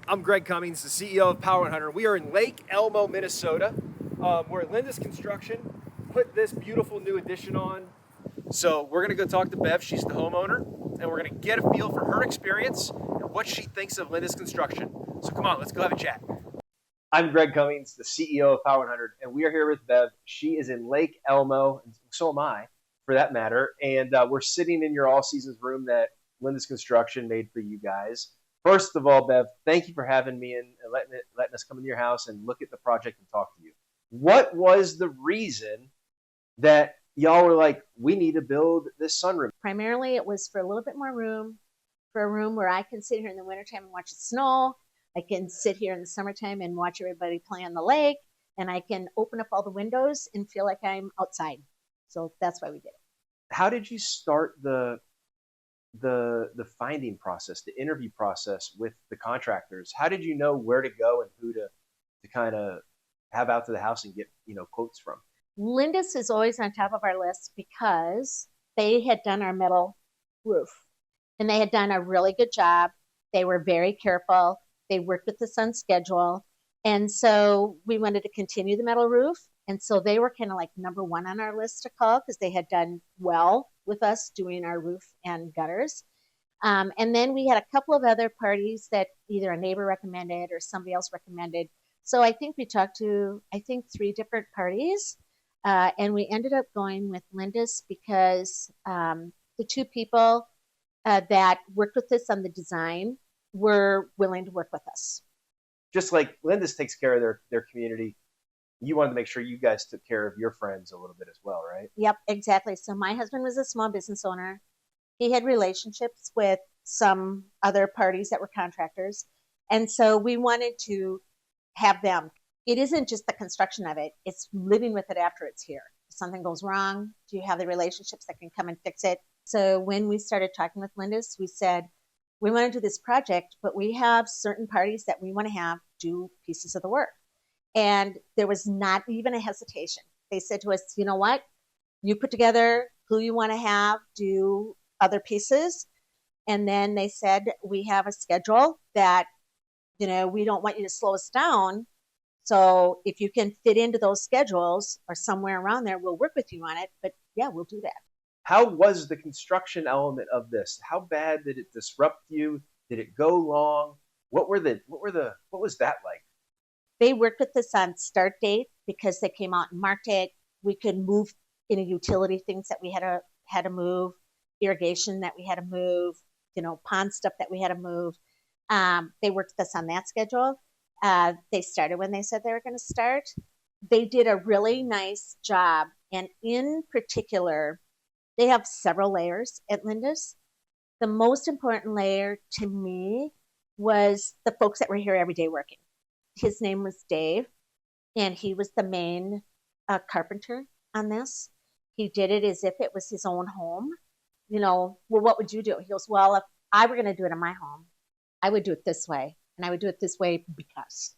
I'm Greg Cummings, the CEO of Power100. We are in Lake Elmo, Minnesota, where Lindus Construction put this beautiful new addition on. So we're gonna go talk to Bev, she's the homeowner, and we're gonna get a feel for her experience and what she thinks of Lindus Construction. So come on, let's go have a chat. I'm Greg Cummings, the CEO of Power100, and we are here with Bev. She is in Lake Elmo, and so am I, for that matter. And we're sitting in your all seasons room that Lindus Construction made for you guys. First of all, Bev, thank you for having me in and letting us come into your house and look at the project and talk to you. What was the reason that y'all were like, we need to build this sunroom? Primarily, it was for a little bit more room, for a room where I can sit here in the wintertime and watch it snow. I can sit here in the summertime and watch everybody play on the lake, and I can open up all the windows and feel like I'm outside. So that's why we did it. How did you start the finding process, the interview process with the contractors? How did you know where to go and who to kind of have out to the house and get, quotes from? Lindus is always on top of our list because they had done our metal roof, and they had done a really good job. They were very careful. They worked with us on schedule. And so we wanted to continue the metal roof. And so they were kind of like number one on our list to call because they had done well with us doing our roof and gutters. And then we had a couple of other parties that either a neighbor recommended or somebody else recommended. So I think we talked to, 3 different parties. And we ended up going with Lindus because the 2 people that worked with us on the design were willing to work with us. Just like Lindus takes care of their community, you wanted to make sure you guys took care of your friends a little bit as well, right? Yep, exactly. So my husband was a small business owner. He had relationships with some other parties that were contractors. And so we wanted to have them. It isn't just the construction of it, it's living with it after it's here. If something goes wrong, do you have the relationships that can come and fix it? So when we started talking with Lindus, we said, we want to do this project, but we have certain parties that we want to have do pieces of the work. And there was not even a hesitation. They said to us, you know what? You put together who you want to have do other pieces. And then they said, we have a schedule that, we don't want you to slow us down. So if you can fit into those schedules or somewhere around there, we'll work with you on it. But yeah, we'll do that. How was the construction element of this? How bad did it disrupt you? Did it go long? What was that like? They worked with us on start date because they came out and marked it. We could move any utility things that we had to move, irrigation that we had to move, pond stuff that we had to move. They worked with us on that schedule. They started when they said they were going to start. They did a really nice job. And in particular, they have several layers at Lindus. The most important layer to me was the folks that were here every day working. His name was Dave, and he was the main carpenter on this. He did it as if it was his own home. Well, what would you do? He goes, well, if I were going to do it in my home, I would do it this way. And I would do it this way because.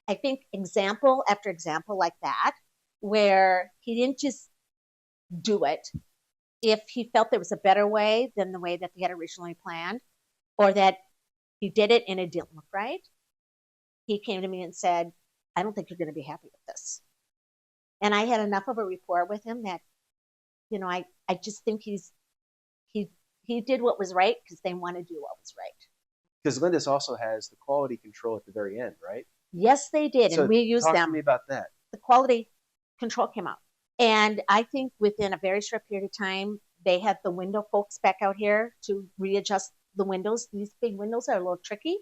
I think example after example like that, where he didn't just do it. If he felt there was a better way than the way that they had originally planned, or that he did it and it didn't look right, he came to me and said, I don't think you're going to be happy with this. And I had enough of a rapport with him that, I just think he did what was right because they want to do what was right. Because Lindus also has the quality control at the very end, right? Yes, they did. So and we used them. Talk to me about that. The quality control came out. And I think within a very short period of time, they had the window folks back out here to readjust the windows. These big windows are a little tricky.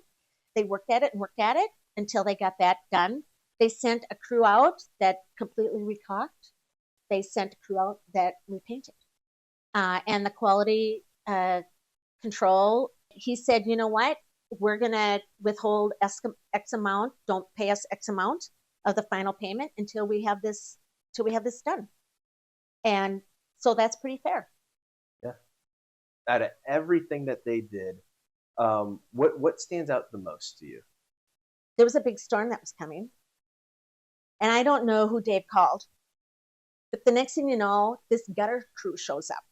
They worked at it until they got that done. They sent a crew out that completely recaulked. They sent a crew out that repainted. And the quality control, he said, you know what? We're going to withhold X amount. Don't pay us X amount of the final payment until we have this done. And so that's pretty fair. Yeah. Out of everything that they did, what stands out the most to you? There was a big storm that was coming. And I don't know who Dave called. But the next thing you know, this gutter crew shows up.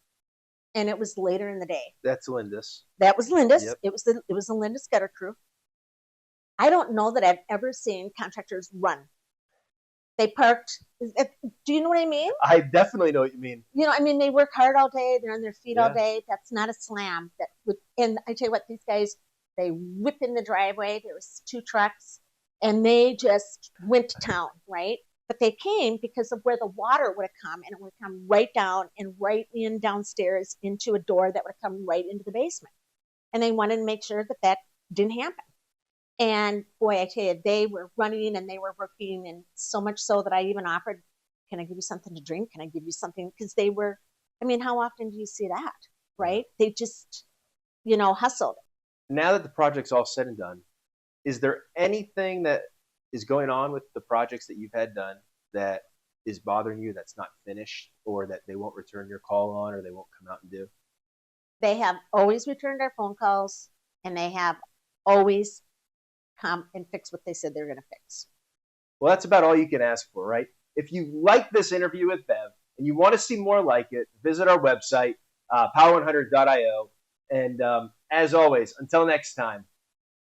and it was later in the day. That's Lindus. That was Lindus. Yep. It was the Lindus gutter crew. I don't know that I've ever seen contractors run. They parked. Do you know what I mean? I definitely know what you mean. You know, I mean, they work hard all day. They're on their feet all Yeah. day. That's not a slam. And I tell you what, these guys, they whip in the driveway. There was 2 trucks, and they just went to town, right? But they came because of where the water would have come, and it would come right down and right in downstairs into a door that would have come right into the basement. And they wanted to make sure that that didn't happen. And boy, I tell you, they were running and they were working, and so much so that I even offered, can I give you something to drink? Can I give you something? Because they were, I mean, how often do you see that, right? They just, hustled. Now that the project's all said and done, is there anything that is going on with the projects that you've had done that is bothering you that's not finished, or that they won't return your call on, or they won't come out and do? They have always returned our phone calls, and they have always come and fix what they said they're going to fix. Well, that's about all you can ask for, right? If you like this interview with Bev and you want to see more like it, visit our website, power100.io. And as always, until next time,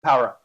power up.